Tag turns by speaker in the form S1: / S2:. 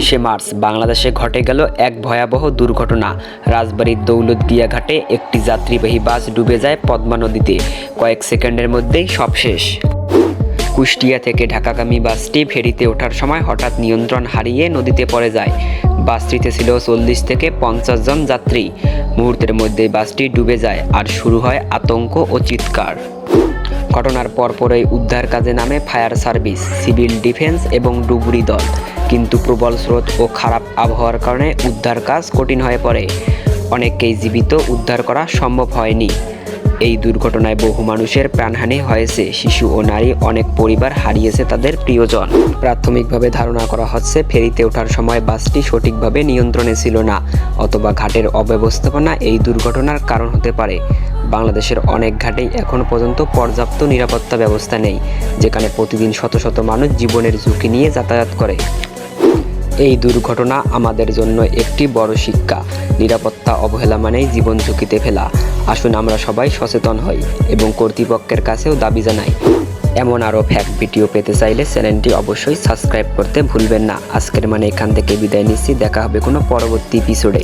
S1: 19শে March বাংলাদেশে ঘটে গেল এক ভয়াবহ দুর্ঘটনা। রাজবাড়ীর দৌলতদিয়া ঘাটে একটি যাত্রীবাহী বাস ডুবে যায় পদ্মা নদীতে। কয়েক সেকেন্ডের মধ্যেই সব শেষ। কুষ্টিয়া থেকে ঢাকাগামী বাসটি ফেরিতে ওঠার সময় হঠাৎ নিয়ন্ত্রণ হারিয়ে নদীতে পড়ে যায়। বাসটিতে ছিল 40 থেকে 50 জন যাত্রী। মুহূর্তের মধ্যেই বাসটি ডুবে যায় আর শুরু হয় আতঙ্ক ও চিৎকার। ঘটনার পরপরই উদ্ধার কাজে নামে ফায়ার সার্ভিস, সিভিল ডিফেন্স এবং ডুবুরি দল। কিন্তু প্রবল স্রোত ও খারাপ আবহাওয়ার কারণে উদ্ধার কাজ কঠিন হয়ে পড়ে। অনেককেই জীবিত উদ্ধার করা সম্ভব হয়নি। এই দুর্ঘটনায় বহু মানুষের প্রাণহানি হয়েছে। শিশু ও নারী, অনেক পরিবার হারিয়েছে তাদের প্রিয়জন। প্রাথমিকভাবে ধারণা করা হচ্ছে ফেরিতে ওঠার সময় বাসটি সঠিকভাবে নিয়ন্ত্রণে ছিল না, অথবা ঘাটের অব্যবস্থাপনা এই দুর্ঘটনার কারণ হতে পারে। বাংলাদেশের অনেক ঘাটেই এখনও পর্যন্ত পর্যাপ্ত নিরাপত্তা ব্যবস্থা নেই, যেখানে প্রতিদিন শত শত মানুষ জীবনের ঝুঁকি নিয়ে যাতায়াত করে। এই দুর্ঘটনা আমাদের জন্য একটি বড় শিক্ষা। নিরাপত্তা অবহেলা মানেই জীবন ঝুঁকিতে ফেলা। আসুন আমরা সবাই সচেতন হই এবং কর্তৃপক্ষের কাছেও দাবি জানাই। এমন আরও ফ্যাক্ট ভিডিও পেতে চাইলে চ্যানেলটি অবশ্যই সাবস্ক্রাইব করতে ভুলবেন না। আজকের এখান থেকে বিদায় নিচ্ছি। দেখা হবে কোনো পরবর্তী এপিসোডে।